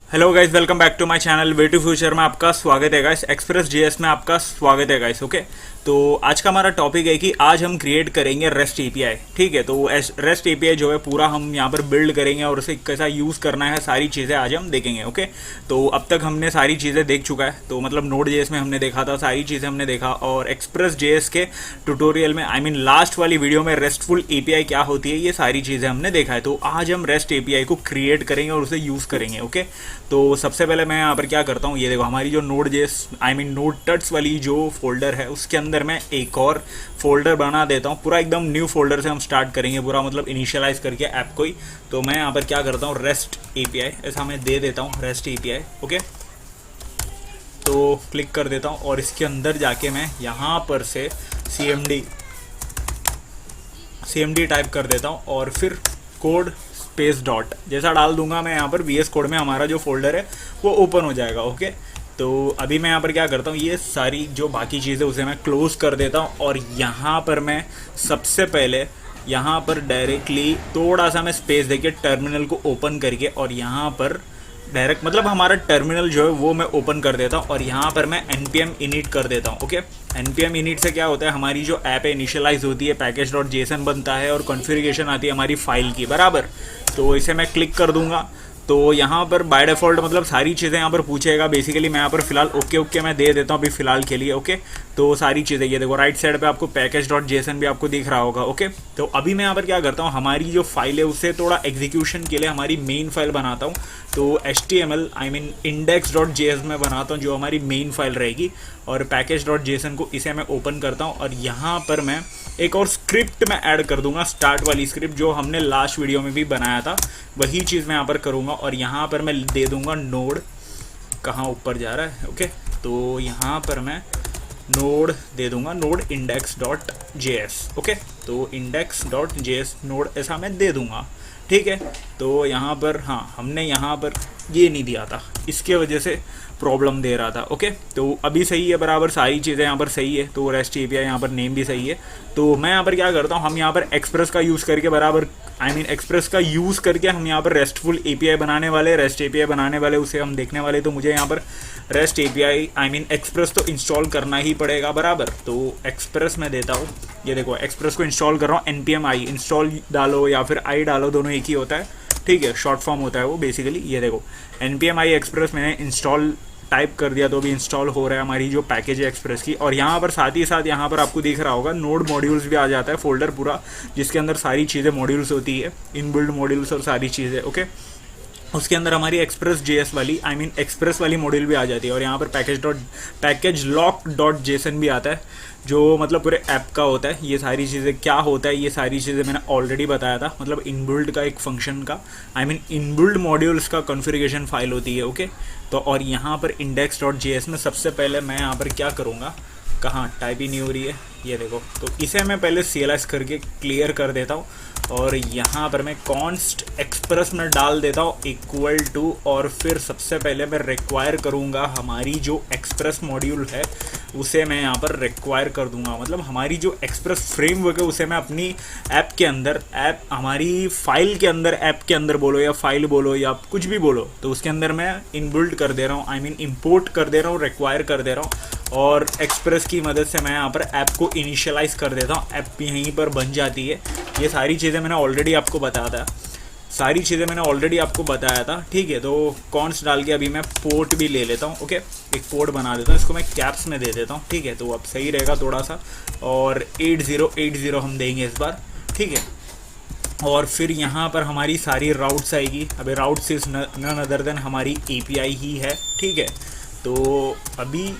Hello guys, welcome back to my channel way to future में आपका स्वागत है गाइस। एक्सप्रेस जेएस में आपका स्वागत है गाइस। ओके, तो आज का हमारा टॉपिक है कि आज हम क्रिएट करेंगे रेस्ट एपीआई। ठीक है, तो रेस्ट एपीआई जो है पूरा हम यहाँ पर बिल्ड करेंगे और उसे कैसा यूज़ करना है सारी चीज़ें आज हम देखेंगे। ओके, तो अब तक हमने सारी चीज़ें देख चुका है, तो मतलब नोड जेएस में हमने देखा था, सारी चीज़ें हमने देखा, और एक्सप्रेस जेएस के ट्यूटोरियल में लास्ट वाली वीडियो में रेस्टफुल एपीआई क्या होती है ये सारी चीज़ें हमने देखा है। तो आज हम रेस्ट एपीआई को क्रिएट करेंगे और उसे यूज़ करेंगे। ओके, तो सबसे पहले मैं यहाँ पर क्या करता हूँ, ये देखो हमारी जो नोड जेएस नोड टट्स वाली जो फोल्डर है उसके अंदर मैं एक और फोल्डर बना देता हूँ। पूरा एकदम न्यू फोल्डर से हम स्टार्ट करेंगे, पूरा मतलब इनिशियलाइज करके ऐप को ही। तो मैं यहाँ पर क्या करता हूँ, रेस्ट एपीआई ऐसा मैं दे देता हूँ, रेस्ट एपीआई। ओके, तो क्लिक कर देता हूँ और इसके अंदर जाके मैं यहाँ पर से cmd टाइप कर देता हूँ और फिर कोड स्पेस डॉट जैसा डाल दूंगा मैं यहाँ पर VS कोड में हमारा जो फोल्डर है वो ओपन हो जाएगा। ओके, तो अभी मैं यहाँ पर क्या करता हूँ, ये सारी जो बाकी चीज़ें उसे मैं क्लोज कर देता हूँ और यहाँ पर मैं सबसे पहले यहाँ पर डायरेक्टली थोड़ा सा मैं स्पेस देके टर्मिनल को ओपन करके और यहाँ पर डायरेक्ट मतलब हमारा टर्मिनल जो है वो मैं ओपन कर देता हूँ और यहाँ पर मैं npm init कर देता हूँ। ओके, npm init से क्या होता है, हमारी जो ऐप है इनिशियलाइज होती है, पैकेज डॉट जेसन बनता है और कॉन्फ़िगरेशन आती है हमारी फाइल की बराबर। तो इसे मैं क्लिक कर दूंगा तो यहाँ पर बाय डिफ़ॉल्ट मतलब सारी चीज़ें यहाँ पर पूछेगा। बेसिकली मैं यहाँ पर फिलहाल ओके मैं दे देता हूँ अभी फ़िलहाल के लिए। ओके, तो सारी चीज़ें ये देखो राइट साइड पे आपको पैकेज डॉट जेसन भी आपको दिख रहा होगा। ओके, तो अभी मैं यहाँ पर क्या करता हूँ, हमारी जो फाइल है उससे थोड़ा एग्जीक्यूशन के लिए हमारी मेन फाइल बनाता हूँ। तो HTML इंडेक्स डॉट जेएस में बनाता हूँ जो हमारी मेन फाइल रहेगी, और पैकेज डॉट जेसन को इसे मैं ओपन करता हूँ और यहाँ पर मैं एक और स्क्रिप्ट में ऐड कर दूंगा, स्टार्ट वाली स्क्रिप्ट जो हमने लास्ट वीडियो में भी बनाया था, वही चीज़ मैं यहाँ पर करूँगा। और यहाँ पर मैं दे दूंगा नोड, कहाँ ऊपर जा रहा है। ओके, तो यहाँ पर मैं नोड दे दूंगा, node index dot JS. Okay, तो इंडेक्स डॉट जेएस नोड ऐसा मैं दे दूंगा। ठीक है, तो यहाँ पर हाँ हमने यहाँ पर ये नहीं दिया था, इसके वजह से प्रॉब्लम दे रहा था। ओके, तो अभी सही है बराबर, सारी चीज़ें यहाँ पर सही है। तो रेस्ट एपीआई यहाँ पर नेम भी सही है। तो मैं यहाँ पर क्या करता हूँ, हम यहाँ पर एक्सप्रेस का यूज़ करके बराबर एक्सप्रेस का यूज़ करके हम यहाँ पर रेस्टफुल एपीआई बनाने वाले, रेस्ट एपीआई बनाने वाले, उसे हम देखने वाले। तो मुझे यहाँ पर रेस्ट एपीआई एक्सप्रेस तो इंस्टॉल करना ही पड़ेगा बराबर। तो एक्सप्रेस में देता हूँ, ये देखो एक्सप्रेस को इंस्टॉल कर रहा हूँ। npm i इंस्टॉल डालो या फिर आई डालो, दोनों एक ही होता है। ठीक है, शॉर्ट फॉर्म होता है वो बेसिकली। ये देखो npm i एक्सप्रेस मैंने इंस्टॉल टाइप कर दिया, तो अभी इंस्टॉल हो रहा है हमारी जो पैकेज है एक्सप्रेस की। और यहाँ पर साथ ही साथ यहाँ पर आपको दिख रहा होगा नोड मॉड्यूल्स भी आ जाता है फोल्डर पूरा, जिसके अंदर सारी चीज़ें मॉड्यूल्स होती है, इनबिल्ड मॉड्यूल्स और सारी चीज़ें। ओके, उसके अंदर हमारी एक्सप्रेस जेएस वाली एक्सप्रेस वाली मॉड्यूल भी आ जाती है। और यहाँ पर पैकेज लॉक डॉट जेसन भी आता है जो मतलब पूरे ऐप का होता है। ये सारी चीज़ें क्या होता है, ये सारी चीज़ें मैंने ऑलरेडी बताया था, मतलब इनबिल्ड का एक फंक्शन का इनबिल्ड मॉड्यूल्स का कॉन्फ़िगरेशन फाइल होती है। ओके, तो और यहाँ पर इंडेक्स डॉट जेएस में सबसे पहले मैं यहाँ पर क्या करूँगा, कहाँ टाइप ही नहीं हो रही है, ये देखो। तो इसे मैं पहले CLS करके क्लियर कर देता हूँ और यहाँ पर मैं कॉन्स्ट एक्सप्रेस में डाल देता हूँ इक्वल टू, और फिर सबसे पहले मैं रिक्वायर करूँगा हमारी जो एक्सप्रेस मॉड्यूल है उसे मैं यहाँ पर रिक्वायर कर दूँगा। मतलब हमारी जो एक्सप्रेस फ्रेमवर्क है उसे मैं अपनी ऐप के अंदर, ऐप हमारी फाइल के अंदर, ऐप के अंदर बोलो या फाइल बोलो या कुछ भी बोलो, तो उसके अंदर मैं इनबिल्ड कर दे रहा हूँ, इंपोर्ट कर दे रहा हूँ, रिक्वायर कर दे रहा हूँ। और एक्सप्रेस की मदद से मैं यहाँ पर ऐप को इनिशियलाइज़ कर देता हूँ, ऐप यहीं पर बन जाती है। ये सारी चीज़ें मैंने ऑलरेडी आपको बताया था, ठीक है। तो कॉन्स डाल के अभी मैं पोर्ट भी ले लेता हूँ। ओके, एक पोर्ट बना देता हूँ, इसको मैं कैप्स में दे देता हूँ। ठीक है, तो अब सही रहेगा थोड़ा सा, और 8080 हम देंगे इस बार। ठीक है, और फिर यहाँ पर हमारी सारी राउट्स आएगी। अभी routes is none other than हमारी एपीआई ही है। ठीक है, तो अभी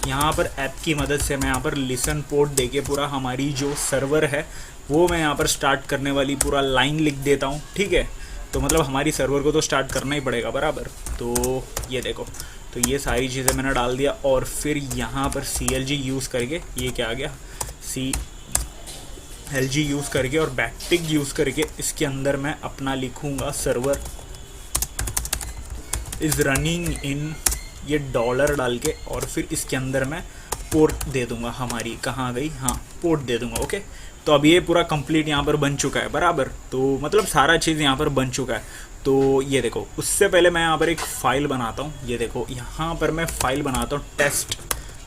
यहाँ पर ऐप की मदद से मैं यहाँ पर लिसन पोर्ट देके पूरा हमारी जो सर्वर है वो मैं यहाँ पर स्टार्ट करने वाली पूरा लाइन लिख देता हूँ। ठीक है, तो मतलब हमारी सर्वर को तो स्टार्ट करना ही पड़ेगा बराबर। तो ये देखो, तो ये सारी चीज़ें मैंने डाल दिया और फिर यहाँ पर CLG यूज़ करके, ये क्या आ गया, CLG यूज़ करके और बैकटिक यूज़ करके इसके अंदर मैं अपना लिखूँगा सर्वर इज़ रनिंग इन, ये डॉलर डाल के, और फिर इसके अंदर मैं पोर्ट दे दूंगा हमारी, कहाँ गई, हाँ पोर्ट दे दूंगा। ओके, तो अब ये पूरा कंप्लीट यहाँ पर बन चुका है बराबर। तो मतलब सारा चीज़ यहाँ पर बन चुका है। तो ये देखो, उससे पहले मैं यहाँ पर एक फ़ाइल बनाता हूँ। ये देखो यहाँ पर मैं फ़ाइल बनाता हूँ, टेस्ट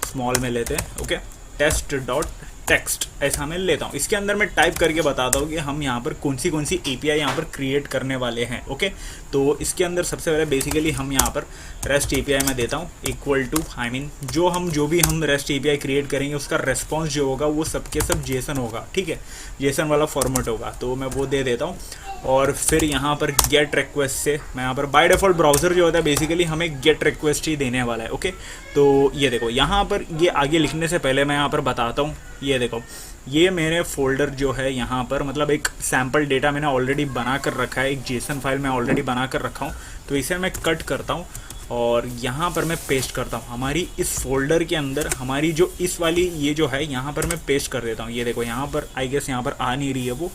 स्मॉल में लेते हैं। ओके, टेस्ट डॉट टेक्स्ट ऐसा मैं लेता हूँ। इसके अंदर मैं टाइप करके बताता हूँ कि हम यहाँ पर कौन सी API यहाँ पर क्रिएट करने वाले हैं। ओके, तो इसके अंदर सबसे पहले बेसिकली हम यहाँ पर REST API में देता हूँ इक्वल टू जो भी हम REST API क्रिएट करेंगे उसका रेस्पॉन्स जो होगा वो सबके सब जेसन होगा। ठीक है, जेसन वाला फॉर्मेट होगा, तो मैं वो दे देता हूँ। और फिर यहाँ पर गेट रिक्वेस्ट से मैं यहाँ पर बाय डिफ़ॉल्ट ब्राउज़र जो होता है बेसिकली हमें गेट रिक्वेस्ट ही देने वाला है। ओके, तो ये देखो यहाँ पर ये आगे लिखने से पहले मैं यहाँ पर बताता हूँ। ये देखो, ये मेरे फोल्डर जो है यहाँ पर मतलब एक सैम्पल डेटा मैंने ऑलरेडी बना कर रखा है, एक जेसन फाइल मैं ऑलरेडी बना कर रखा हूँ। तो इसे मैं कट करता हूँ और यहाँ पर मैं पेस्ट करता हूँ हमारी इस फोल्डर के अंदर। हमारी जो इस वाली ये जो है यहाँ पर मैं पेस्ट कर देता हूँ। ये देखो यहाँ पर आई गेस यहाँ पर आ नहीं रही है वो,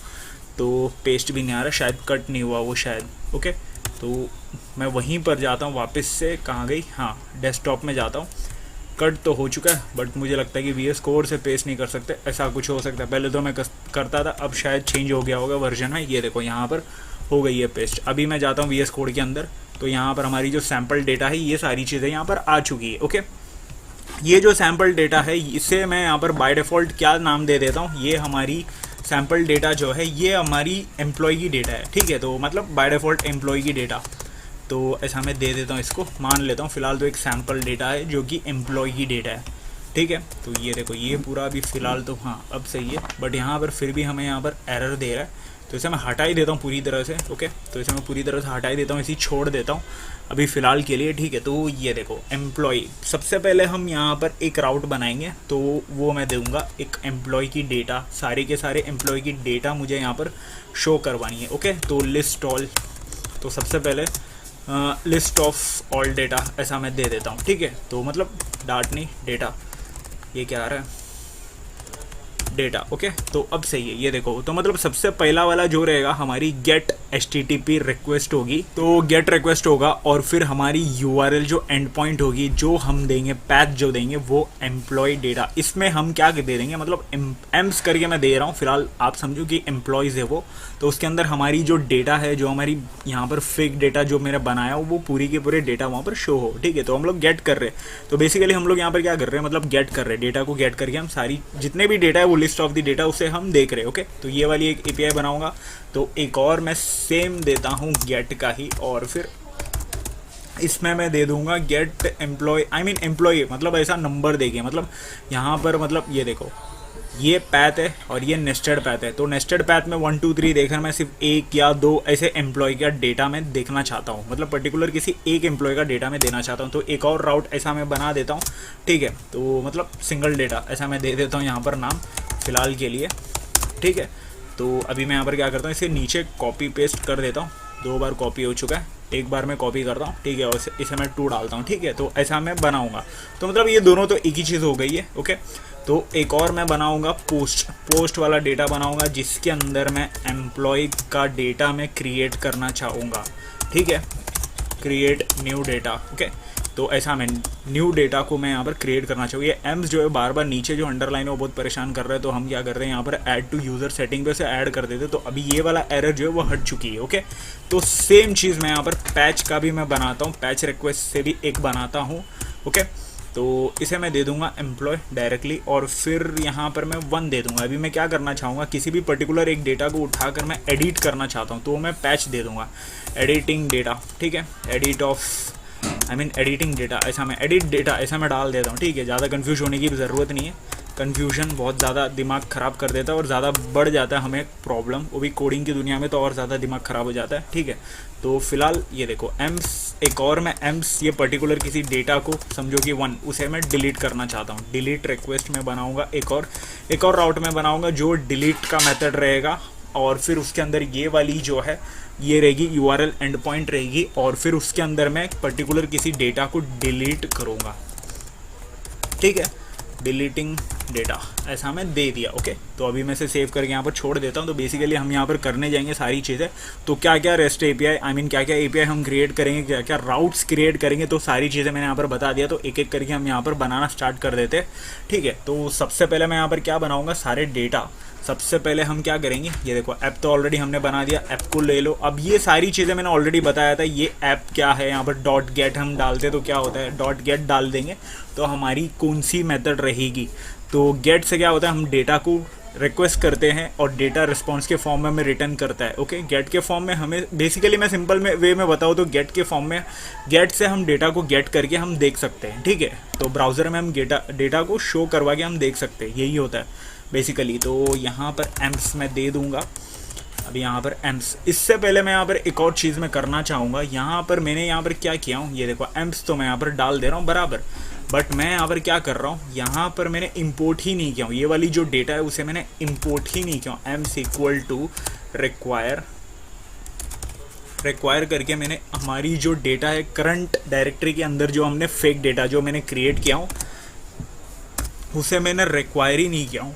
तो पेस्ट भी नहीं आ रहा, शायद कट नहीं हुआ वो शायद। ओके, तो मैं वहीं पर जाता हूँ वापस से, कहाँ गई, हाँ डेस्कटॉप में जाता हूँ। कट तो हो चुका है बट मुझे लगता है कि VS कोड से पेस्ट नहीं कर सकते, ऐसा कुछ हो सकता है। पहले तो मैं करता था, अब शायद चेंज हो गया होगा वर्जन में। ये देखो यहाँ पर हो गई है पेस्ट। अभी मैं जाता हूँ VS कोड के अंदर, तो यहाँ पर हमारी जो सैम्पल डेटा है ये सारी चीज़ें यहाँ पर आ चुकी है। ओके, ये जो सैम्पल डेटा है इसे मैं यहाँ पर बाय डिफ़ॉल्ट क्या नाम दे देता हूँ, ये हमारी सैम्पल डेटा जो है ये हमारी एम्प्लॉय की डेटा है। ठीक है, तो मतलब बाय डिफ़ॉल्ट एम्प्लॉय की डेटा, तो ऐसा मैं दे देता हूँ इसको, मान लेता हूँ फ़िलहाल तो एक सैम्पल डेटा है जो कि एम्प्लॉय की डेटा है। ठीक है, तो ये देखो ये पूरा अभी फ़िलहाल तो हाँ अब सही है, बट यहाँ पर फिर भी हमें यहाँ पर एरर दे रहा है, तो इसे मैं हटा ही देता हूँ पूरी तरह से। ओके, तो इसे मैं पूरी तरह से हटा ही देता हूँ, इसी छोड़ देता हूँ अभी फ़िलहाल के लिए। ठीक है, तो ये देखो एम्प्लॉय, सबसे पहले हम यहाँ पर एक राउट बनाएंगे, तो वो मैं दूंगा एक एम्प्लॉय की डेटा, सारे के सारे एम्प्लॉय की डेटा मुझे यहाँ पर शो करवानी है। ओके, तो लिस्ट ऑल, तो सबसे पहले लिस्ट ऑफ ऑल डेटा ऐसा मैं दे देता हूँ। ठीक है, तो मतलब डाट नहीं डेटा, ये क्या आ रहा है डेटा। ओके, तो अब सही है। ये देखो, तो मतलब सबसे पहला वाला जो रहेगा हमारी गेट HTTP रिक्वेस्ट होगी, तो गेट रिक्वेस्ट होगा और फिर हमारी URL जो एंड पॉइंट होगी जो हम देंगे, पैथ जो देंगे वो एम्प्लॉय डेटा। इसमें हम क्या दे देंगे, मतलब एम्स करके मैं दे रहा हूँ फ़िलहाल, आप समझो कि एम्प्लॉयज़ है वो, तो उसके अंदर हमारी जो डेटा है, जो हमारी यहाँ पर फेक डेटा जो मेरा बनाया हो वो पूरी के पूरे डेटा वहाँ पर शो हो। ठीक है, तो हम लोग गेट कर रहे हैं, तो बेसिकली हम लोग यहाँ पर क्या कर रहे हैं, मतलब गेट कर रहे हैं, डेटा को गेट करके हम सारी जितने भी डेटा है वो लिस्ट ऑफ द डेटा उसे हम देख रहे हैं। ओके, तो ये वाली एक API बनाऊंगा, तो एक और मैं सेम देता हूँ गेट का ही, और फिर इसमें मैं दे दूंगा गेट एम्प्लॉय, एम्प्लॉय मतलब ऐसा नंबर देके, मतलब यहाँ पर मतलब ये देखो ये पैथ है और ये नेस्टेड पैथ है, तो नेस्टेड पैथ में 1 2 3 देखकर मैं सिर्फ एक या दो ऐसे एम्प्लॉय का डेटा मैं देखना चाहता हूँ, मतलब पर्टिकुलर किसी एक एम्प्लॉय का डेटा मैं देना चाहता हूँ, तो एक और राउट ऐसा मैं बना देता हूँ। ठीक है, तो मतलब सिंगल डेटा ऐसा मैं दे देता हूँ यहाँ पर नाम फ़िलहाल के लिए। ठीक है, तो अभी मैं यहाँ पर क्या करता हूँ, इसे नीचे कॉपी पेस्ट कर देता हूँ, 2 बार कॉपी हो चुका है, एक बार मैं कॉपी करता हूँ। ठीक है, और इसे मैं 2 डालता हूँ। ठीक है, तो ऐसा मैं बनाऊँगा, तो मतलब ये दोनों तो एक ही चीज़ हो गई है। ओके, तो एक और मैं बनाऊँगा पोस्ट वाला डेटा बनाऊँगा, जिसके अंदर मैं एम्प्लॉय का डेटा मैं क्रिएट करना चाहूँगा। ठीक है, क्रिएट न्यू डेटा। ओके, तो ऐसा मैं न्यू डेटा को मैं यहाँ पर क्रिएट करना चाहिए। एम्स जो है बार बार नीचे जो अंडरलाइन है वो बहुत परेशान कर रहा है, तो हम क्या कर रहे हैं यहाँ पर ऐड टू यूज़र सेटिंग पे से ऐड कर देते, तो अभी ये वाला एरर जो है वो हट चुकी है। ओके, तो सेम चीज़ मैं यहाँ पर पैच का भी मैं बनाता हूँ, पैच रिक्वेस्ट से भी एक बनाता हूँ। ओके, तो इसे मैं दे दूंगा एम्प्लॉय डायरेक्टली, और फिर यहाँ पर मैं 1 दे दूंगा। अभी मैं क्या करना चाहूँगा, किसी भी पर्टिकुलर एक डेटा को उठाकर मैं एडिट करना चाहता हूँ, तो मैं पैच दे दूंगा, एडिटिंग डेटा। ठीक है, एडिट ऑफ एडिटिंग डेटा, ऐसा मैं एडिट डेटा ऐसा मैं डाल देता हूँ। ठीक है, ज़्यादा कन्फ्यूज होने की भी ज़रूरत नहीं है, कन्फ्यूजन बहुत ज़्यादा दिमाग ख़राब कर देता है और ज़्यादा बढ़ जाता है हमें प्रॉब्लम, वो भी कोडिंग की दुनिया में तो और ज़्यादा दिमाग ख़राब हो जाता है। ठीक है, तो फिलहाल ये देखो एम्स, एक और मैं एम्स ये पर्टिकुलर किसी डेटा को समझो कि 1, उसे मैं डिलीट करना चाहता हूँ। डिलीट रिक्वेस्ट में बनाऊँगा, एक और राउट में बनाऊँगा जो डिलीट का मेथड रहेगा, और फिर उसके अंदर ये वाली जो है ये रहेगी URL एंड पॉइंट रहेगी, और फिर उसके अंदर मैं पर्टिकुलर किसी डेटा को डिलीट करूँगा। ठीक है, डिलीटिंग डेटा ऐसा हमें दे दिया। ओके, तो अभी मैं इसे सेव करके यहाँ पर छोड़ देता हूँ। तो बेसिकली हम यहाँ पर करने जाएंगे सारी चीज़ें। तो क्या क्या रेस्ट एपीआई, आई मीन क्या क्या एपीआई हम क्रिएट करेंगे, क्या क्या राउट्स क्रिएट करेंगे, तो सारी चीज़ें मैंने यहाँ पर बता दिया। तो एक एक करके हम यहाँ पर बनाना स्टार्ट कर देते हैं। ठीक है, तो सबसे पहले मैं यहाँ पर क्या बनाऊँगा, सारे डेटा। सबसे पहले हम क्या करेंगे, ये देखो ऐप तो ऑलरेडी हमने बना दिया, ऐप को ले लो। अब ये सारी चीज़ें मैंने ऑलरेडी बताया था। ये ऐप क्या है, यहाँ पर डॉट गेट हम डालते तो क्या होता है, डॉट गेट डाल देंगे तो हमारी कौन सी मेथड रहेगी। तो गेट से क्या होता है, हम डेटा को रिक्वेस्ट करते हैं और डेटा रिस्पॉन्स के फॉर्म में हमें रिटर्न करता है। ओके, गेट के फॉर्म में हमें बेसिकली, मैं सिंपल में वे में बताऊँ तो गेट के फॉर्म में, गेट से हम डेटा को गेट करके हम देख सकते हैं। ठीक है, तो ब्राउज़र में हम डेटा को शो करवा के हम देख सकते हैं, यही होता है बेसिकली। तो यहाँ पर एम्स मैं दे दूँगा। अब यहाँ पर एम्स, इससे पहले मैं यहाँ पर एक और चीज़ मैं करना चाहूँगा। यहाँ पर मैंने यहाँ पर क्या किया हूँ, ये देखो एम्स तो मैं यहाँ पर डाल दे रहा हूँ बराबर, बट मैं यहाँ पर क्या कर रहा हूँ, यहाँ पर मैंने इंपोर्ट ही नहीं किया हूँ। ये वाली जो डेटा है उसे मैंने इंपोर्ट ही नहीं किया हूँ। एम्स इक्वल टू रिक्वायर करके मैंने हमारी जो डेटा है करंट डायरेक्टरी के अंदर, जो हमने फेक डेटा जो मैंने क्रिएट किया हूँ उसे मैंने रिक्वायर ही नहीं किया हूँ।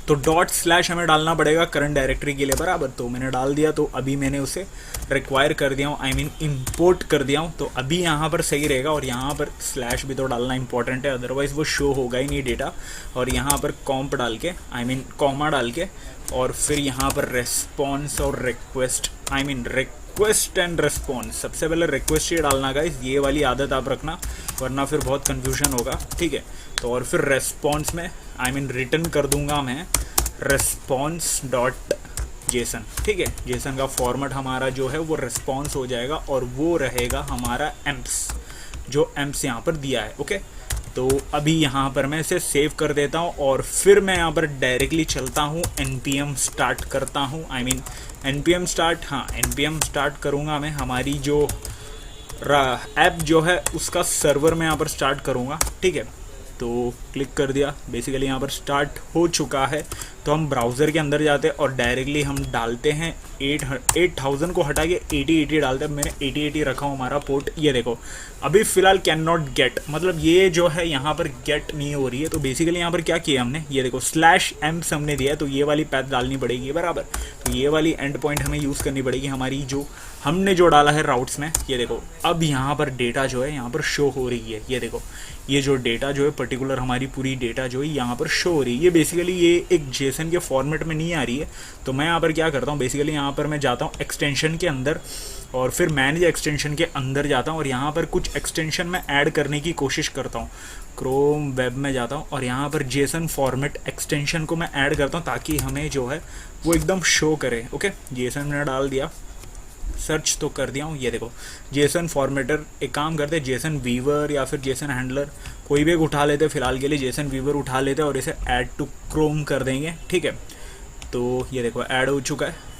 तो डॉट स्लैश हमें डालना पड़ेगा करंट डायरेक्टरी के लिए बराबर। तो मैंने डाल दिया, तो अभी मैंने उसे रिक्वायर कर दिया हूँ, आई मीन इंपोर्ट कर दिया हूँ। तो अभी यहाँ पर सही रहेगा, और यहाँ पर स्लैश भी तो डालना इंपॉर्टेंट है, अदरवाइज़ वो शो होगा ही नहीं डेटा। और यहाँ पर कॉम्प डाल के, आई मीन कॉमा डाल के, और फिर यहाँ पर रेस्पॉन्स और request, I mean request and response. सबसे पहले रिक्वेस्ट ही डालना गाइस, ये वाली आदत आप रखना, वरना फिर बहुत कन्फ्यूजन होगा। ठीक है, तो और फिर रेस्पॉन्स में, आई मीन रिटर्न कर दूंगा मैं रेस्पॉन्स डॉट जेसन। ठीक है, जेसन का फॉर्मेट हमारा जो है वो रेस्पॉन्स हो जाएगा, और वो रहेगा हमारा एम्स, जो एम्स यहाँ पर दिया है। ओके, तो अभी यहाँ पर मैं इसे सेव कर देता हूँ, और फिर मैं यहाँ पर डायरेक्टली चलता हूँ, npm स्टार्ट करता हूँ, आई मीन npm स्टार्ट, हाँ npm स्टार्ट करूँगा मैं। हमारी जो ऐप जो है उसका सर्वर मैं यहाँ पर स्टार्ट करूँगा। ठीक है, तो क्लिक कर दिया, बेसिकली यहाँ पर स्टार्ट हो चुका है। तो हम ब्राउज़र के अंदर जाते हैं और डायरेक्टली हम डालते हैं 8000 को हटा के 8080 डालते हैं। मैंने 8080 रखा हूँ हमारा पोर्ट। ये देखो अभी फ़िलहाल कैन नॉट गेट, मतलब ये जो है यहाँ पर गेट नहीं हो रही है। तो बेसिकली यहाँ पर क्या किया हमने, ये देखो /एम्स हमने दिया है, तो ये वाली पैथ डालनी पड़ेगी बराबर। तो ये वाली एंड पॉइंट हमें यूज़ करनी पड़ेगी हमारी, जो हमने जो डाला है राउट्स में। ये देखो अब यहाँ पर डेटा जो है यहाँ पर शो हो रही है। ये देखो ये जो डेटा जो है पर्टिकुलर हमारी पूरी डेटा जो है यहाँ पर शो हो रही है। ये बेसिकली ये एक जेसन के फॉर्मेट में नहीं आ रही है। तो मैं यहाँ पर क्या करता हूँ, बेसिकली यहाँ पर मैं जाता हूँ एक्सटेंशन के अंदर, और फिर मैनेज एक्सटेंशन के अंदर जाता हूँ, और यहाँ पर कुछ एक्सटेंशन में ऐड करने की कोशिश करता हूँ। क्रोम वेब में जाता हूँ और यहाँ पर जेसन फॉर्मेट एक्सटेंशन को मैं ऐड करता हूँ, ताकि हमें जो है वो एकदम शो करे। ओके, जेसन मैंने डाल दिया, सर्च तो कर दिया हूँ। ये देखो जेसन फॉर्मेटर, एक काम करते हैं जेसन वीवर या फिर जेसन हैंडलर, कोई भी एक उठा लेते हैं। फिलहाल के लिए जेसन वीवर उठा लेते हैं और इसे ऐड टू क्रोम कर देंगे। ठीक है, तो ये देखो ऐड हो चुका है,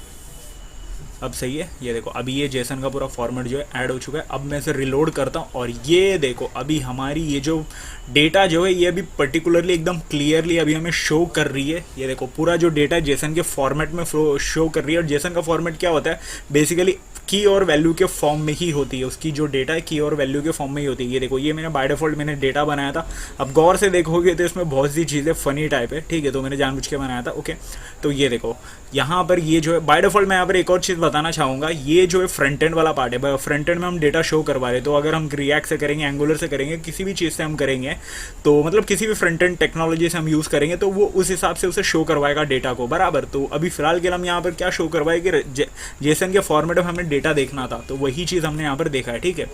अब सही है। ये देखो अभी ये जेसन का पूरा फॉर्मेट जो है ऐड हो चुका है। अब मैं इसे रिलोड करता हूँ, और ये देखो अभी हमारी ये जो डेटा जो है ये अभी पर्टिकुलरली एकदम क्लियरली अभी हमें शो कर रही है। ये देखो पूरा जो डेटा जेसन के फॉर्मेट में शो कर रही है। और जेसन का फॉर्मेट क्या होता है, बेसिकली की और वैल्यू के फॉर्म में ही होती है। उसकी जो डेटा है की और वैल्यू के फॉर्म में ही होती है। ये देखो ये मैंने बाय डिफ़ॉल्ट मैंने डेटा बनाया था। अब गौर से देखोगे तो इसमें बहुत सी चीज़ें फ़नी टाइप है। ठीक है, तो मैंने जानबूझ के बनाया था। ओके, तो ये देखो यहाँ पर ये जो है बाय डिफ़ॉल्ट, मैं यहाँ पर एक और चीज़ बताना चाहूँगा। ये जो है फ्रंट एंड वाला पार्ट है, फ्रंट एंड में हम डेटा शो करवा रहे हैं। तो अगर हम रिएक्ट से करेंगे, एंगुलर से करेंगे, किसी भी चीज़ से हम करेंगे, तो मतलब किसी भी फ्रंट एंड टेक्नोलॉजी से हम यूज़ करेंगे, तो वो उस हिसाब से उसे शो करवाएगा डेटा को बराबर। तो अभी फिलहाल के लिए हम यहाँ पर क्या शो करवाएंगे, जेसन के फॉर्मेट में हमें डेटा देखना था, तो वही चीज़ हमने यहाँ पर देखा है। ठीक है,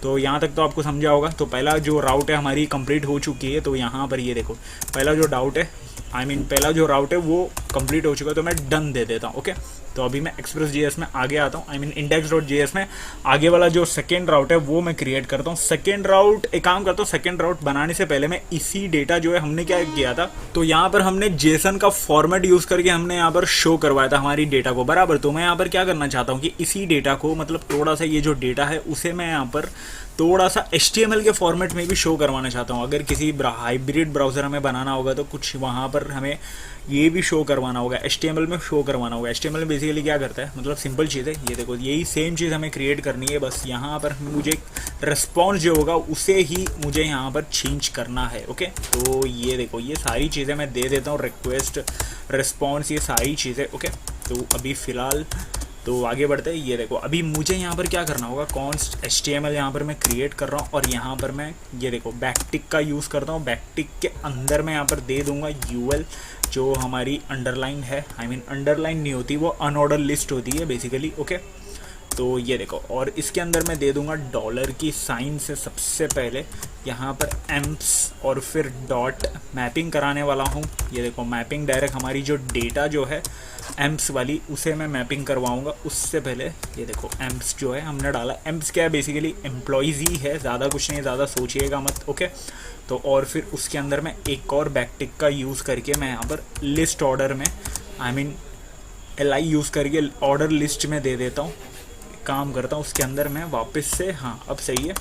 तो यहाँ तक तो आपको समझा होगा। तो पहला जो राउट है हमारी कंप्लीट हो चुकी है। तो यहाँ पर ये देखो पहला जो डाउट है, आई मीन पहला जो राउट है वो कंप्लीट हो चुका है। तो मैं डन दे देता हूँ। ओके, तो अभी मैं Express.js में आगे आता हूँ, आई मीन index.js में आगे वाला जो सेकेंड राउट है वो मैं क्रिएट करता हूँ। सेकेंड राउट एक काम करता हूँ, सेकेंड राउट बनाने से पहले मैं इसी डेटा जो है हमने क्या किया था, तो यहाँ पर हमने जेसन का फॉर्मेट यूज़ करके हमने यहाँ पर शो करवाया था हमारी डेटा को बराबर। तो मैं यहाँ पर क्या करना चाहता हूँ कि इसी डेटा को, मतलब थोड़ा सा ये जो डेटा है उसे मैं यहाँ पर थोड़ा सा HTML के फॉर्मेट में भी शो करवाना चाहता हूँ। अगर किसी हाइब्रिड ब्राउज़र हमें बनाना होगा तो कुछ वहाँ पर हमें ये भी शो करवाना होगा, HTML में शो करवाना होगा। HTML बेसिकली क्या करता है, मतलब सिंपल चीज़ है। ये देखो यही सेम चीज़ हमें क्रिएट करनी है, बस यहाँ पर मुझे रिस्पॉन्स जो होगा उसे ही मुझे यहाँ पर चेंज करना है। ओके, तो ये देखो ये सारी चीज़ें मैं दे देता हूँ, रिक्वेस्ट, रिस्पॉन्स, ये सारी चीज़ें। ओके, तो अभी फ़िलहाल तो आगे बढ़ते हैं। ये देखो अभी मुझे यहाँ पर क्या करना होगा, कॉन्स्ट HTML यहाँ पर मैं क्रिएट कर रहा हूँ और यहाँ पर मैं ये देखो बैकटिक का यूज़ करता हूँ। बैकटिक के अंदर मैं यहाँ पर दे दूँगा UL, जो हमारी अंडरलाइन है, आई मीन अंडरलाइन नहीं होती, वो अनऑर्डर लिस्ट होती है बेसिकली। ओके, तो ये देखो, और इसके अंदर मैं दे दूंगा डॉलर की साइन से सबसे पहले यहाँ पर एम्प्स और फिर डॉट मैपिंग कराने वाला हूँ। ये देखो मैपिंग डायरेक्ट हमारी जो डेटा जो है एम्प्स वाली उसे मैं मैपिंग करवाऊँगा। उससे पहले ये देखो एम्प्स जो है हमने डाला, एम्प्स क्या है बेसिकली एम्प्लॉयज़ ही है, ज़्यादा कुछ नहीं, ज़्यादा सोचिएगा मत। ओके, तो और फिर उसके अंदर मैं एक और बैकटिक का यूज़ करके मैं यहाँ पर लिस्ट ऑर्डर में, आई मीन LI यूज़ करके ऑर्डर लिस्ट में दे देता हूँ। काम करता हूँ उसके अंदर मैं वापस से, हाँ अब सही है,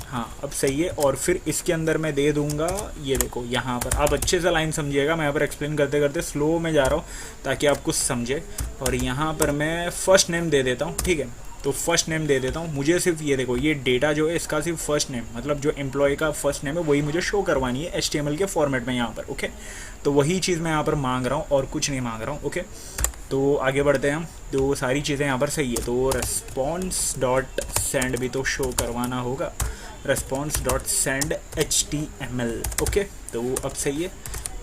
हाँ अब सही है। और फिर इसके अंदर मैं दे दूंगा, ये देखो यहाँ पर आप अच्छे से लाइन समझिएगा, मैं यहाँ पर एक्सप्लेन करते करते स्लो में जा रहा हूँ ताकि आप कुछ समझे। और यहाँ पर मैं फर्स्ट नेम दे देता हूँ, ठीक है, तो फर्स्ट नेम दे देता हूँ। मुझे सिर्फ ये देखो ये डेटा जो है इसका सिर्फ फर्स्ट नेम, मतलब जो एम्प्लॉय का फर्स्ट नेम है वही मुझे शो करवानी है HTML के फॉर्मेट में यहाँ पर। ओके, तो वही चीज़ मैं यहाँ पर मांग रहा हूँ और कुछ नहीं मांग रहा हूँ। ओके, तो आगे बढ़ते हैं हम, तो सारी चीज़ें यहाँ पर सही है। तो रेस्पॉन्स डॉट सेंड भी तो शो करवाना होगा, response dot send HTML। Okay, तो अब सही है,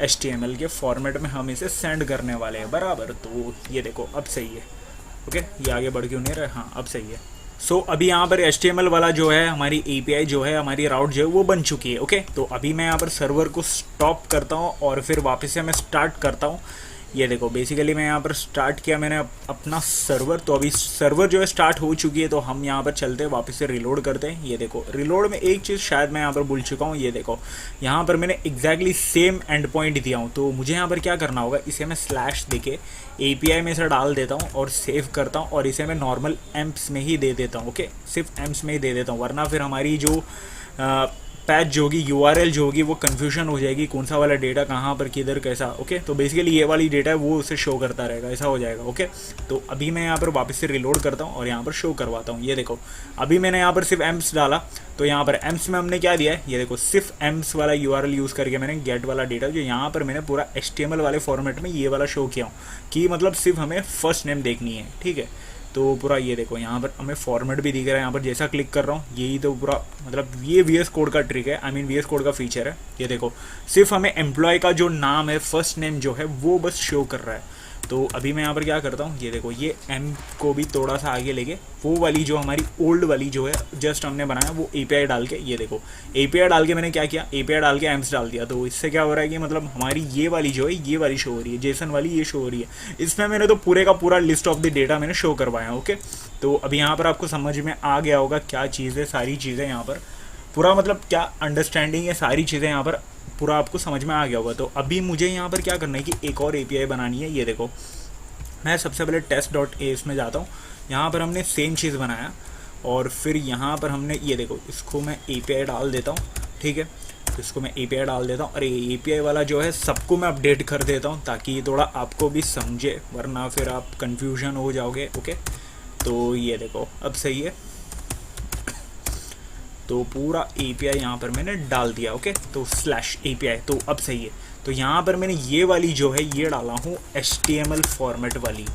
HTML के फॉर्मेट में हम इसे सेंड करने वाले हैं बराबर। तो ये देखो अब सही है। ओके, ये आगे बढ़ क्यों नहीं रहा, हाँ अब सही है। सो अभी यहाँ पर HTML वाला जो है हमारी API जो है हमारी राउट जो है वो बन चुकी है। ओके, तो अभी मैं यहाँ पर सर्वर को स्टॉप करता हूँ और फिर वापस से मैं स्टार्ट करता हूँ। ये देखो बेसिकली मैं यहाँ पर स्टार्ट किया मैंने अपना सर्वर, तो अभी सर्वर जो है स्टार्ट हो चुकी है। तो हम यहाँ पर चलते हैं वापस से रिलोड करते हैं। ये देखो रिलोड में एक चीज़ शायद मैं यहाँ पर भूल चुका हूँ, ये देखो यहाँ पर मैंने एग्जैक्टली सेम एंड पॉइंट दिया हूँ। तो मुझे यहाँ पर क्या करना होगा, इसे मैं स्लैश देके API में से डाल देता हूँ और सेव करता हूँ और इसे मैं नॉर्मल एम्प्स में ही दे देता हूँ। ओके, सिर्फ एम्प्स में ही दे देता हूँ, वरना फिर हमारी जो पैच जो होगी, URL जो होगी वो कन्फ्यूजन हो जाएगी, कौन सा वाला डेटा कहाँ पर किधर कैसा। ओके, तो बेसिकली ये वाली डेटा है वो उसे शो करता रहेगा, ऐसा हो जाएगा। ओके, तो अभी मैं यहाँ पर वापस से रिलोड करता हूँ और यहाँ पर शो करवाता हूँ। ये देखो अभी मैंने यहाँ पर सिर्फ एम्प्स डाला, तो यहाँ पर एम्प्स में हमने क्या दिया है, ये देखो सिर्फ एम्प्स वाला URL यूज़ करके मैंने गेट वाला डेटा जो यहाँ पर मैंने पूरा HTML वाले फॉर्मेट में ये वाला शो किया हूँ कि मतलब सिर्फ हमें फर्स्ट नेम देखनी है। ठीक है, तो पूरा ये देखो यहाँ पर हमें फॉर्मेट भी दिख रहा है, यहाँ पर जैसा क्लिक कर रहा हूँ यही तो पूरा मतलब ये VS कोड का ट्रिक है, आई मीन VS कोड का फीचर है। ये देखो सिर्फ हमें एम्प्लॉय का जो नाम है, फर्स्ट नेम जो है वो बस शो कर रहा है। तो अभी मैं यहाँ पर क्या करता हूँ, ये देखो ये M को भी थोड़ा सा आगे लेके वो वाली जो हमारी ओल्ड वाली जो है जस्ट हमने बनाया वो API डाल के, ये देखो API डाल के मैंने क्या किया, API डाल के एम्प्स डाल दिया। तो इससे क्या हो रहा है कि मतलब हमारी ये वाली जो है ये वाली शो हो रही है, जेसन वाली ये शो हो रही है। इसमें मैंने तो पूरे का पूरा लिस्ट ऑफ द डेटा मैंने शो करवाया। ओके, तो अभी यहाँ पर आपको समझ में आ गया होगा क्या चीज़ है, सारी चीज़ें यहाँ पर पूरा मतलब क्या अंडरस्टैंडिंग है, सारी चीज़ें यहाँ पर पूरा आपको समझ में आ गया होगा। तो अभी मुझे यहाँ पर क्या करना है कि एक और API बनानी है। ये देखो मैं सबसे पहले test.as में जाता हूँ, यहाँ पर हमने सेम चीज़ बनाया और फिर यहाँ पर हमने ये देखो इसको मैं API डाल देता हूँ। ठीक है, तो इसको मैं API डाल देता हूँ और ये API वाला जो है सबको मैं अपडेट कर देता हूँ ताकि थोड़ा आपको भी समझे, वरना फिर आप कन्फ्यूजन हो जाओगे। ओके, तो ये देखो अब सही है, तो पूरा API यहाँ पर मैंने डाल दिया। ओके, तो /API, तो अब सही है। तो यहाँ पर मैंने ये वाली जो है ये डाला हूँ HTML फॉर्मेट वाली।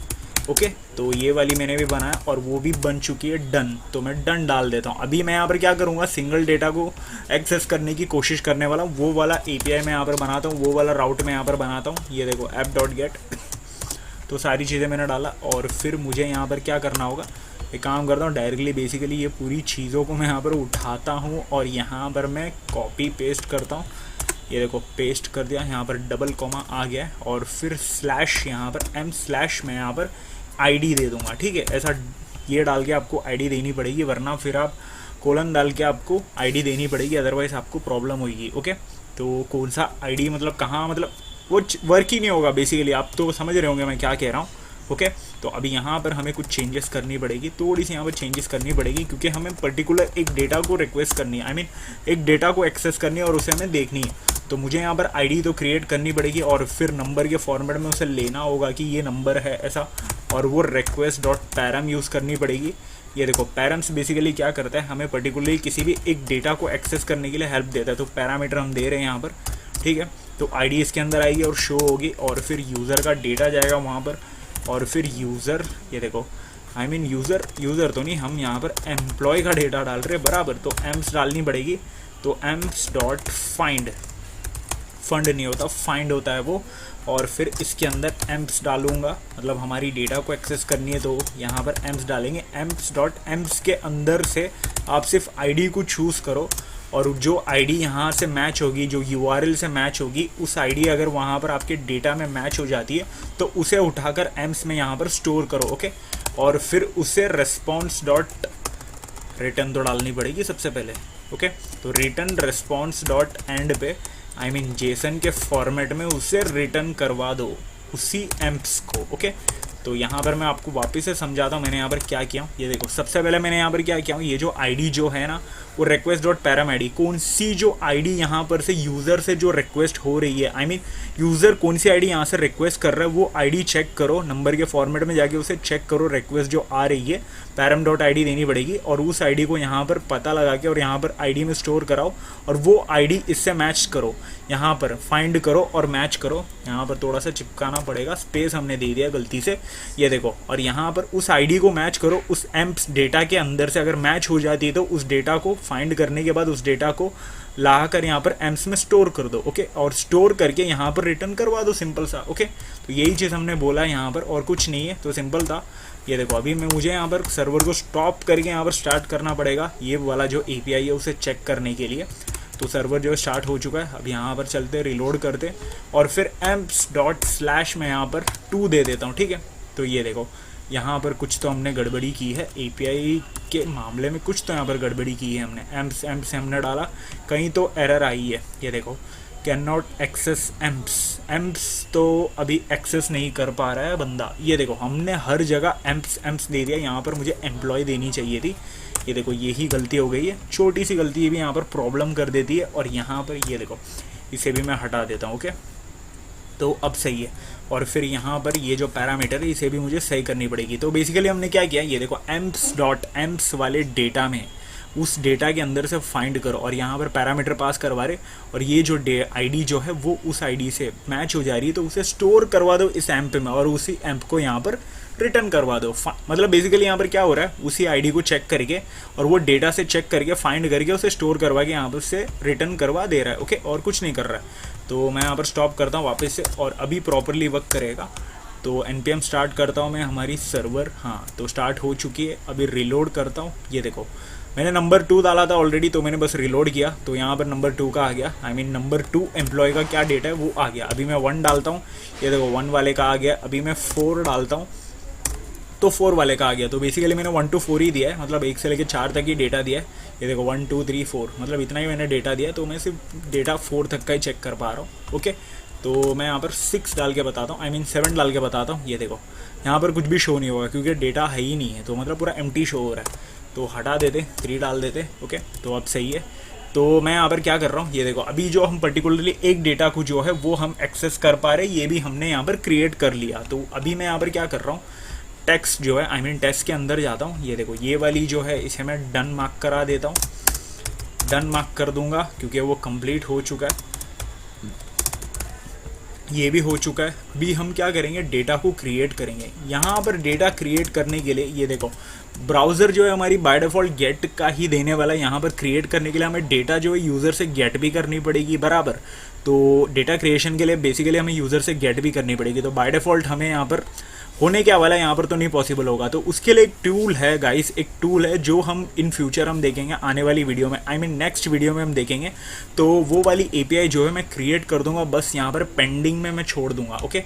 ओके, तो ये वाली मैंने भी बनाया और वो भी बन चुकी है, डन। तो मैं डन डाल देता हूँ। अभी मैं यहाँ पर क्या करूँगा, सिंगल डेटा को एक्सेस करने की कोशिश करने वाला हूँ, वो वाला API मैं यहाँ पर बनाता हूँ, वो वाला राउट मैं यहाँ पर बनाता हूँ। ये देखो app.get, तो सारी चीज़ें मैंने डाला और फिर मुझे यहाँ पर क्या करना होगा, एक काम करता हूँ डायरेक्टली बेसिकली ये पूरी चीज़ों को मैं यहाँ पर उठाता हूँ और यहाँ पर मैं कॉपी पेस्ट करता हूँ। ये देखो पेस्ट कर दिया, यहाँ पर डबल कॉमा आ गया है और फिर स्लैश यहाँ पर m/ मैं यहाँ पर ID दे दूँगा। ठीक है, ऐसा ये डाल के आपको ID देनी पड़ेगी, वरना फिर आप कोलन डाल के आपको ID देनी पड़ेगी, अदरवाइज़ आपको प्रॉब्लम होगी। ओके, तो कौन सा ID मतलब कहाँ, मतलब वो वर्क ही नहीं होगा बेसिकली, आप तो समझ रहे होंगे मैं क्या कह रहा हूँ। ओके, तो अभी यहाँ पर हमें कुछ चेंजेस करनी पड़ेगी, थोड़ी सी यहाँ पर चेंजेस करनी पड़ेगी क्योंकि हमें पर्टिकुलर एक डेटा को रिक्वेस्ट करनी है, आई मीन एक डेटा को एक्सेस करनी है और उसे हमें देखनी है। तो मुझे यहाँ पर ID तो क्रिएट करनी पड़ेगी और फिर नंबर के फॉर्मेट में उसे लेना होगा कि ये नंबर है ऐसा, और वो request.param यूज़ करनी पड़ेगी। ये देखो पैरम्स बेसिकली क्या करता है, हमें पर्टिकुलरली किसी भी एक डेटा को एक्सेस करने के लिए हेल्प देता है। तो पैरामीटर हम दे रहे हैं यहाँ पर, ठीक है। तो आईडी इसके अंदर आएगी और शो होगी, और फिर यूज़र का डेटा जाएगा वहाँ पर, और फिर यूज़र, ये देखो आई मीन यूज़र तो नहीं, हम यहाँ पर एम्प्लॉय का डेटा डाल रहे हैं बराबर। तो एम्स डालनी पड़ेगी, तो एम्स डॉट फाइंड, फंड नहीं होता फाइंड होता है वो, और फिर इसके अंदर एम्प्स डालूंगा, मतलब हमारी डेटा को एक्सेस करनी है तो यहाँ पर एम्प्स डालेंगे। एम्प्स डॉट एम्प्स के अंदर से आप सिर्फ आईडी को चूज़ करो, और जो आईडी यहाँ से मैच होगी, जो यूआरएल से मैच होगी, उस आईडी अगर वहाँ पर आपके डेटा में मैच हो जाती है तो उसे उठाकर एम्प्स में यहाँ पर स्टोर करो, ओके। और फिर उसे रेस्पॉन्स डॉट रिटर्न तो डालनी पड़ेगी सबसे पहले, ओके। तो रिटर्न रेस्पॉन्स डॉट एंड पे आई मीन जेसन के फॉर्मेट में उसे रिटर्न करवा दो उसी एम्प्स को, ओके। तो यहाँ पर मैं आपको वापस से समझाता हूँ मैंने यहाँ पर क्या किया हूँ। ये देखो सबसे पहले मैंने यहाँ पर क्या किया हूँ, ये जो आईडी जो है ना वो रिक्वेस्ट डॉट पैराम आईडी, कौन सी जो आईडी यहाँ पर से यूज़र से जो रिक्वेस्ट हो रही है, आई मीन यूज़र कौन सी आईडी यहाँ से रिक्वेस्ट कर रहा है वो आईडी चेक करो, नंबर के फॉर्मेट में जाके उसे चेक करो, रिक्वेस्ट जो आ रही है पैराम डॉट आईडी देनी पड़ेगी, और उस आईडी को यहाँ पर पता लगा के और यहाँ पर आईडी में स्टोर कराओ, और वो आईडी इससे मैच करो, यहाँ पर फाइंड करो और मैच करो। यहाँ पर थोड़ा सा चिपकाना पड़ेगा, स्पेस हमने दे दिया गलती से, ये देखो। और यहाँ पर उस आईडी को मैच करो उस एम्प्स डेटा के अंदर से, अगर मैच हो जाती है तो उस डेटा को फाइंड करने के बाद उस डेटा को ला कर यहाँ पर एम्प्स में स्टोर कर दो, ओके। और स्टोर करके यहाँ पर रिटर्न करवा दो, सिंपल सा, ओके। तो यही चीज़ हमने बोला यहाँ पर, और कुछ नहीं है, तो सिंपल था। ये देखो अभी मुझे यहाँ पर सर्वर को स्टॉप करके यहाँ पर स्टार्ट करना पड़ेगा, ये वाला जो एपीआई है उसे चेक करने के लिए। तो सर्वर जो स्टार्ट हो चुका है, अब यहाँ पर चलते रिलोड करते, और फिर एम्प्स डॉट स्लैश में यहाँ पर 2 दे देता हूँ, ठीक है। तो ये देखो यहाँ पर कुछ तो हमने गड़बड़ी की है एपीआई के मामले में, कुछ तो यहाँ पर गड़बड़ी की है हमने। एम्प्स एम्प्स हमने डाला, कहीं तो एरर आई है, ये देखो can not access amps, amps तो अभी एक्सेस नहीं कर पा रहा है बंदा। ये देखो हमने हर जगह एम्प्स एम्प्स दे दिया, यहाँ पर मुझे एम्प्लॉय देनी चाहिए थी। ये देखो यही गलती हो गई है, छोटी सी गलती भी यहाँ पर प्रॉब्लम कर देती है। और यहाँ पर ये देखो इसे भी मैं हटा देता हूँ, ओके। तो अब सही है। और फिर यहाँ पर ये जो पैरामीटर है इसे भी मुझे सही करनी पड़ेगी। तो बेसिकली हमने क्या किया, ये देखो एम्प्स डॉट एम्प्स वाले डेटा में उस डेटा के अंदर से फाइंड करो, और यहाँ पर पैरामीटर पास करवा रहे, और ये जो आईडी जो है वो उस आईडी से मैच हो जा रही है, तो उसे स्टोर करवा दो इस एम्प में, और उसी एम्प को यहाँ पर रिटर्न करवा दो। मतलब बेसिकली यहाँ पर क्या हो रहा है, उसी आईडी को चेक करके और वो डेटा से चेक करके फाइंड करके उसे स्टोर करवा के यहाँ पर से रिटर्न करवा दे रहा है, ओके। और कुछ नहीं कर रहा है। तो मैं यहाँ पर स्टॉप करता हूँ वापस से, और अभी प्रॉपरली वर्क करेगा। तो npm स्टार्ट करता हूँ मैं हमारी सर्वर, हाँ तो स्टार्ट हो चुकी है। अभी रिलोड करता हूँ, ये देखो मैंने नंबर 2 डाला था ऑलरेडी, तो मैंने बस रिलोड किया तो यहाँ पर नंबर 2 का आ गया, आई मीन नंबर 2 एम्प्लॉय का क्या डेटा है वो आ गया। अभी मैं 1 डालता हूँ, ये देखो 1 वाले का आ गया। अभी मैं 4 डालता हूँ तो 4 वाले का आ गया। तो बेसिकली मैंने 1 to 4 ही दिया है, मतलब 1 से लेकर 4 तक ही डेटा दिया है। ये देखो 1 2 3 4 मतलब इतना ही मैंने डेटा दिया, तो मैं सिर्फ डेटा 4 तक का ही चेक कर पा रहा हूँ, ओके। तो मैं यहाँ पर 6 डाल के बताता हूँ, आई मीन 7 डाल के बताता हूँ। ये देखो यहाँ पर कुछ भी शो नहीं होगा क्योंकि डेटा है ही नहीं है, तो मतलब पूरा एम्प्टी शो हो रहा है। तो हटा देते, 3 डाल देते, ओके। तो अब सही है। तो मैं यहाँ पर क्या कर रहा हूँ, ये देखो अभी जो हम पर्टिकुलरली एक डेटा को जो है वो हम एक्सेस कर पा रहे हैं, ये भी हमने यहाँ पर क्रिएट कर लिया। तो अभी मैं यहाँ पर क्या कर रहा हूँ, टेक्स्ट जो है आई मीन टेक्स्ट के अंदर जाता हूँ। ये देखो ये वाली जो है इसे मैं डन मार्क करा देता हूँ, डन मार्क कर दूंगा क्योंकि वो कंप्लीट हो चुका है। ये भी हो चुका है। अभी हम क्या करेंगे, डेटा को क्रिएट करेंगे। यहाँ पर डेटा क्रिएट करने के लिए ये देखो ब्राउज़र जो है हमारी बाय डिफ़ॉल्ट गेट का ही देने वाला है। यहाँ पर क्रिएट करने के लिए हमें डेटा जो है यूज़र से गेट भी करनी पड़ेगी, बराबर। तो डेटा क्रिएशन के लिए बेसिकली हमें यूज़र से गेट भी करनी पड़ेगी। तो बाय डिफ़ॉल्ट हमें यहाँ पर होने क्या वाला है, यहाँ पर तो नहीं पॉसिबल होगा। तो उसके लिए एक टूल है गाइस, एक टूल है जो हम इन फ्यूचर हम देखेंगे आने वाली वीडियो में, आई मीन नेक्स्ट वीडियो में हम देखेंगे। तो वो वाली एपीआई जो है मैं क्रिएट कर दूंगा, बस यहाँ पर पेंडिंग में मैं छोड़ दूंगा, ओके।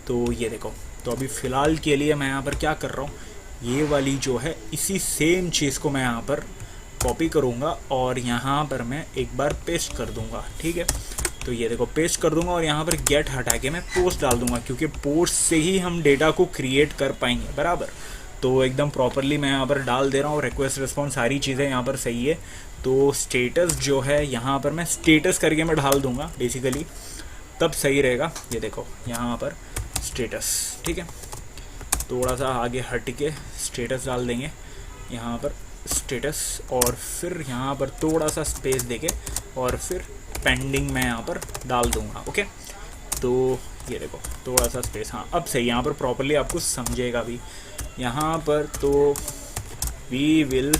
तो ये देखो, तो अभी फ़िलहाल के लिए मैं यहाँ पर क्या कर रहा हूँ, ये वाली जो है इसी सेम चीज़ को मैं यहाँ पर कॉपी करूँगा और यहाँ पर मैं एक बार पेस्ट कर दूँगा, ठीक है। तो ये देखो पेस्ट कर दूंगा और यहाँ पर गेट हटा के मैं पोस्ट डाल दूंगा, क्योंकि पोस्ट से ही हम डेटा को क्रिएट कर पाएंगे, बराबर। तो एकदम प्रॉपरली मैं यहाँ पर डाल दे रहा हूँ, रिक्वेस्ट रिस्पॉन्स सारी चीज़ें यहाँ पर सही है। तो स्टेटस जो है यहाँ पर मैं स्टेटस करके मैं डाल दूंगा बेसिकली, तब सही रहेगा। ये देखो यहाँ पर स्टेटस, ठीक है। थोड़ा सा आगे हट के स्टेटस डाल देंगे। यहाँ पर स्टेटस और फिर यहाँ पर थोड़ा सा स्पेस देके और फिर पेंडिंग मैं यहाँ पर डाल दूँगा। ओके, तो ये देखो थोड़ा सा स्पेस, हाँ अब सही, यहाँ पर प्रॉपरली आपको समझेगा भी। यहाँ पर तो we will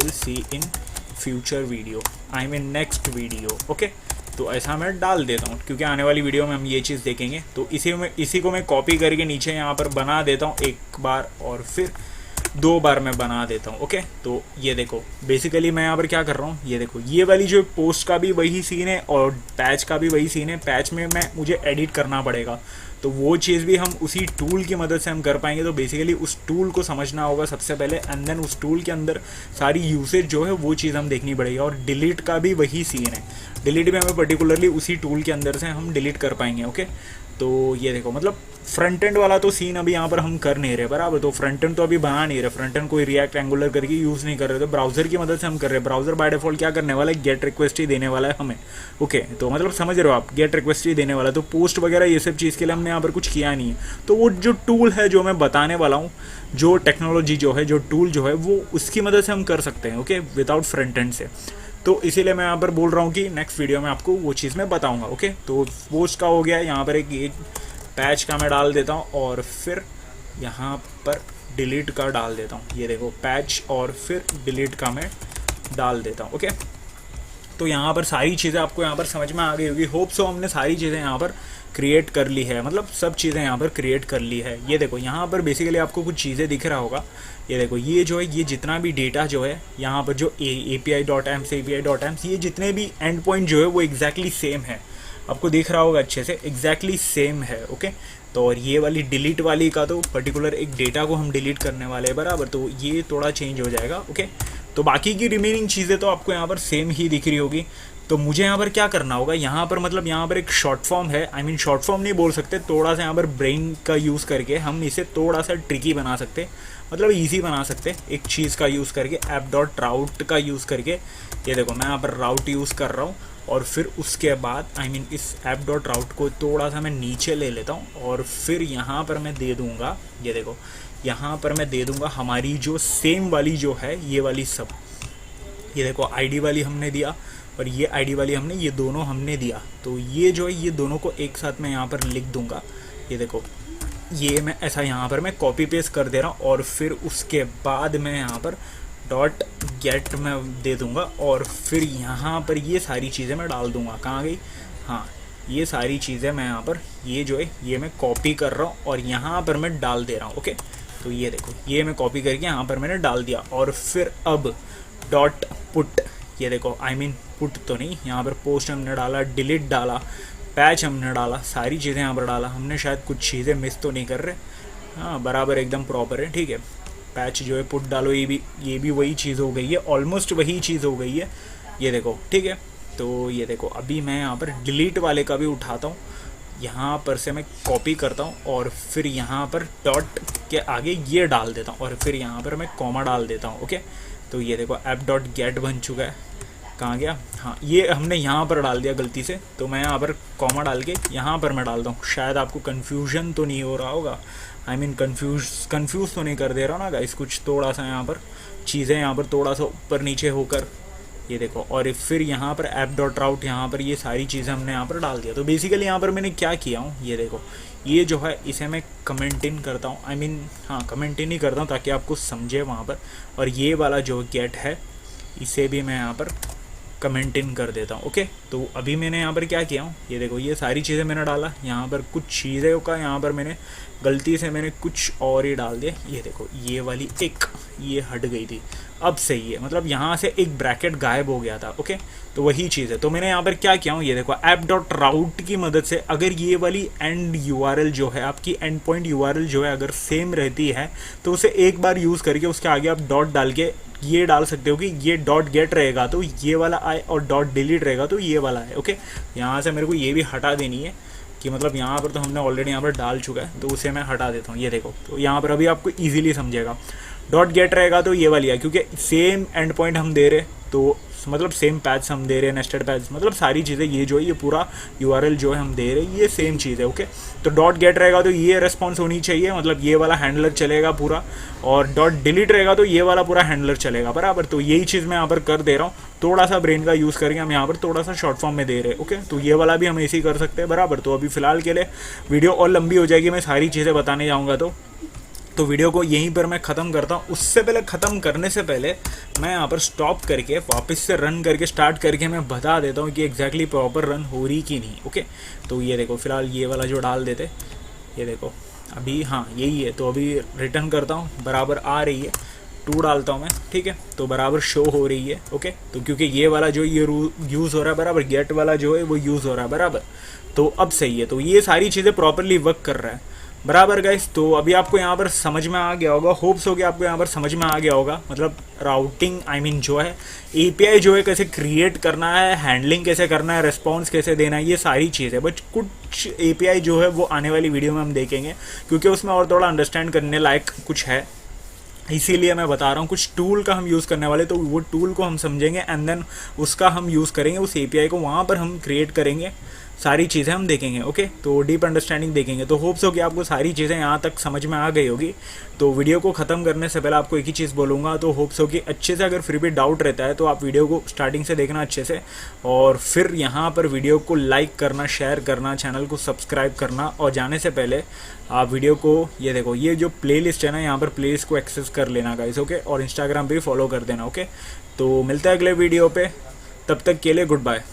see in future video, I mean next video. Okay, तो ऐसा मैं डाल देता हूँ क्योंकि आने वाली वीडियो में हम ये चीज़ देखेंगे। तो इसी को मैं कॉपी करके नीचे यहाँ पर बना देता हूँ एक बार और फिर 2 बार मैं बना देता हूँ। ओके, तो ये देखो बेसिकली मैं यहाँ पर क्या कर रहा हूँ, ये देखो ये वाली जो पोस्ट का भी वही सीन है और पैच का भी वही सीन है। पैच में मुझे एडिट करना पड़ेगा, तो वो चीज़ भी हम उसी टूल की मदद से हम कर पाएंगे। तो बेसिकली उस टूल को समझना होगा सबसे पहले, एंड देन उस टूल के अंदर सारी यूसेज जो है वो चीज़ हम देखनी पड़ेगी। और डिलीट का भी वही सीन है, डिलीट भी हमें पर्टिकुलरली उसी टूल के अंदर से हम डिलीट कर पाएंगे। ओके, तो ये देखो मतलब फ्रंट एंड वाला तो सीन अभी यहाँ पर हम कर नहीं रहे बराबर, तो फ्रंट एंड तो अभी बना नहीं रहे, फ्रंट एंड कोई रिएक्ट एंगुलर करके यूज़ नहीं कर रहे, तो ब्राउज़र की मदद से हम कर रहे हैं। ब्राउज़र बाय डिफॉल्ट क्या करने वाला है, गेट रिक्वेस्ट ही देने वाला है हमें। ओके, तो मतलब समझ रहे हो आप, गेट रिक्वेस्ट ही देने वाला है। तो पोस्ट वगैरह ये सब चीज़ के लिए हमने यहाँ पर कुछ किया नहीं है। तो वो जो टूल है जो मैं बताने वाला हूँ, जो टेक्नोलॉजी जो है, जो टूल जो है, वो उसकी मदद से हम कर सकते हैं। ओके, विदाउट फ्रंट एंड से। तो इसीलिए मैं यहाँ पर बोल रहा हूँ कि नेक्स्ट वीडियो में आपको वो चीज़ मैं बताऊँगा। ओके, तो पोस्ट का हो गया, यहाँ पर एक पैच का मैं डाल देता हूँ और फिर यहाँ पर डिलीट का डाल देता हूँ। ये देखो पैच और फिर डिलीट का मैं डाल देता हूँ। ओके, तो यहाँ पर सारी चीज़ें आपको यहाँ पर समझ में आ गई होगी। होप सो हमने सारी चीज़ें यहाँ पर क्रिएट कर ली है, मतलब सब चीज़ें यहाँ पर क्रिएट कर ली है। ये देखो यहाँ पर बेसिकली आपको कुछ चीज़ें दिख रहा होगा। ये देखो ये जो है, ये जितना भी डेटा जो है यहाँ पर जो API.amps API.amps ये जितने भी एंड पॉइंट जो है वो एग्जैक्टली सेम है, आपको दिख रहा होगा अच्छे से, एग्जैक्टली सेम है। ओके, तो और ये वाली डिलीट वाली का तो पर्टिकुलर एक डेटा को हम डिलीट करने वाले हैं बराबर, तो ये थोड़ा चेंज हो जाएगा। ओके, तो बाकी की रिमेनिंग चीज़ें तो आपको यहाँ पर सेम ही दिख रही होगी। तो मुझे यहाँ पर क्या करना होगा, यहाँ पर मतलब यहाँ पर एक शॉर्ट फॉर्म है, आई मीन शॉर्ट फॉर्म नहीं बोल सकते, थोड़ा सा यहाँ पर ब्रेन का यूज़ करके हम इसे थोड़ा सा ट्रिकी बना सकते, मतलब इजी बना सकते एक चीज़ का यूज़ करके, app.route का यूज़ करके। ये देखो मैं यहाँ पर राउट यूज़ कर रहा हूँ और फिर उसके बाद आई मीन इस app.route को थोड़ा सा मैं नीचे ले लेता हूँ और फिर यहाँ पर मैं दे दूँगा, ये देखो यहाँ पर मैं दे दूँगा हमारी जो सेम वाली जो है ये वाली सब, ये देखो आईडी वाली हमने दिया और ये आईडी वाली हमने, ये दोनों हमने दिया। तो ये जो है ये दोनों को एक साथ मैं यहाँ पर लिख दूँगा। ये देखो ये मैं ऐसा यहाँ पर मैं कॉपी पेस्ट कर दे रहा हूँ और फिर उसके बाद मैं यहाँ पर डॉट गेट में दे दूँगा और फिर यहाँ पर ये सारी चीज़ें मैं डाल दूँगा। कहाँ गई, हाँ ये सारी चीज़ें मैं यहाँ पर, ये जो है ये मैं कॉपी कर रहा हूँ और यहाँ पर मैं डाल दे रहा हूँ। ओके, तो ये देखो ये मैं कॉपी करके यहाँ पर मैंने डाल दिया और फिर अब डॉट पुट, ये देखो आई मीन पुट तो नहीं, यहाँ पर पोस्ट हमने डाला, डिलीट डाला, पैच हमने डाला, सारी चीज़ें यहाँ पर डाला हमने। शायद कुछ चीज़ें मिस तो नहीं कर रहे, हाँ बराबर एकदम प्रॉपर है। ठीक है, पैच जो है पुट डालो, ये भी वही चीज़ हो गई है, ऑलमोस्ट वही चीज़ हो गई है। ये देखो ठीक है, तो ये देखो अभी मैं यहाँ पर डिलीट वाले का भी उठाता हूँ, यहाँ पर से मैं कॉपी करता हूँ और फिर यहाँ पर डॉट के आगे ये डाल देता हूँ और फिर यहाँ पर मैं कॉमा डाल देता हूँ। ओके, तो ये देखो app.get बन चुका है। कहाँ गया, हाँ ये हमने यहाँ पर डाल दिया गलती से, तो मैं यहाँ पर कॉमा डाल के यहाँ पर मैं डालता हूँ। शायद आपको कन्फ्यूजन तो नहीं हो रहा होगा, आई मीन कन्फ्यूज़ तो नहीं कर दे रहा ना गाइस कुछ, थोड़ा सा यहाँ पर चीज़ें यहाँ पर थोड़ा सा ऊपर नीचे होकर, ये देखो। और फिर यहाँ पर app.route यहाँ पर ये सारी चीज़ें हमने यहाँ पर डाल दिया। तो बेसिकली यहाँ पर मैंने क्या किया हूँ, ये देखो ये जो है इसे मैं कमेंट इन करता हूँ, आई मीन हाँ कमेंट इन ही करता हूँ ताकि आपको समझे वहाँ पर। और ये वाला जो गेट है इसे भी मैं यहाँ पर कमेंट इन कर देता हूँ। ओके, तो अभी मैंने यहाँ पर क्या किया हूँ, ये देखो ये सारी चीज़ें मैंने डाला, यहाँ पर कुछ चीज़ें का यहाँ पर मैंने गलती से मैंने कुछ और ही डाल दिया। ये देखो ये वाली एक ये हट गई थी, अब सही है, मतलब यहाँ से एक ब्रैकेट गायब हो गया था। ओके, तो वही चीज़ है। तो मैंने यहाँ पर क्या किया हूँ, ये देखो app.route की मदद से अगर ये वाली एंड URL जो है आपकी एंड पॉइंट URL जो है अगर सेम रहती है तो उसे एक बार यूज़ करके उसके आगे आप डॉट डाल के ये डाल सकते हो कि ये डॉट गेट रहेगा तो ये वाला आए और डॉट डिलीट रहेगा तो ये वाला है। ओके, यहाँ से मेरे को ये भी हटा देनी है कि मतलब यहाँ पर तो हमने ऑलरेडी यहाँ पर डाल चुका है, तो उसे मैं हटा देता हूँ। ये देखो, तो यहाँ पर अभी आपको ईजिली समझेगा, डॉट गेट रहेगा तो ये वाली है क्योंकि सेम एंड पॉइंट हम दे रहे, तो मतलब सेम पैच हम दे रहे हैं, नेस्टेड पैच, मतलब सारी चीज़ें ये जो है ये पूरा यूआरएल जो है हम दे रहे हैं ये सेम चीज़ है। ओके, तो डॉट गेट रहेगा तो ये रेस्पॉन्स होनी चाहिए, मतलब ये वाला हैंडलर चलेगा पूरा, और डॉट डिलीट रहेगा तो ये वाला पूरा हैंडलर चलेगा बराबर। तो यही चीज़ मैं यहाँ पर कर दे रहा हूँ, थोड़ा सा ब्रेन का यूज़ करके हम यहाँ पर थोड़ा सा शॉर्ट फॉर्म में दे रहे हैं। ओके, तो ये वाला भी हम ऐसे ही कर सकते हैं बराबर। तो अभी फ़िलहाल के लिए वीडियो और लंबी हो जाएगी, मैं सारी चीज़ें बताने जाऊँगा तो वीडियो को यहीं पर मैं ख़त्म करता हूँ। उससे पहले ख़त्म करने से पहले मैं यहाँ पर स्टॉप करके वापस से रन करके स्टार्ट करके मैं बता देता हूँ कि एग्जैक्टली प्रॉपर रन हो रही कि नहीं। ओके, तो ये देखो फ़िलहाल ये वाला जो डाल देते, ये देखो अभी हाँ यही है। तो अभी रिटर्न करता हूँ, बराबर आ रही है, 2 डालता हूँ मैं, ठीक है, तो बराबर शो हो रही है। ओके, तो क्योंकि ये वाला जो ये यूज़ हो रहा है बराबर, गेट वाला जो है वो यूज़ हो रहा है बराबर, तो अब सही है। तो ये सारी चीज़ें प्रॉपरली वर्क कर रहा है बराबर गाइस। तो अभी आपको यहाँ पर समझ में आ गया होगा, होप्स हो कि आपको यहाँ पर समझ में आ गया होगा, मतलब राउटिंग आई मीन जो है एपीआई जो है कैसे क्रिएट करना है, हैंडलिंग कैसे करना है, रिस्पॉन्स कैसे देना है, ये सारी चीज़ें। बट कुछ एपीआई जो है वो आने वाली वीडियो में हम देखेंगे, क्योंकि उसमें और थोड़ा अंडरस्टैंड करने लायक कुछ है, इसीलिए मैं बता रहा हूँ। कुछ टूल का हम यूज़ करने वाले, तो वो टूल को हम समझेंगे एंड देन उसका हम यूज़ करेंगे, उस एपीआई को वहाँ पर हम क्रिएट करेंगे, सारी चीज़ें हम देखेंगे। ओके, तो डीप अंडरस्टैंडिंग देखेंगे। तो होप्स हो कि आपको सारी चीज़ें यहाँ तक समझ में आ गई होगी। तो वीडियो को ख़त्म करने से पहले आपको एक ही चीज़ बोलूँगा, तो होप्स हो कि अच्छे से, अगर फिर भी डाउट रहता है तो आप वीडियो को स्टार्टिंग से देखना अच्छे से, और फिर यहाँ पर वीडियो को लाइक करना, शेयर करना, चैनल को सब्सक्राइब करना, और जाने से पहले आप वीडियो को ये देखो, ये जो प्लेलिस्ट है ना, यहाँ पर प्लेलिस्ट को एक्सेस कर लेना गाइस। ओके, और इंस्टाग्राम पे भी फॉलो कर देना। ओके, तो मिलता है अगले वीडियो पे, तब तक के लिए गुड बाय।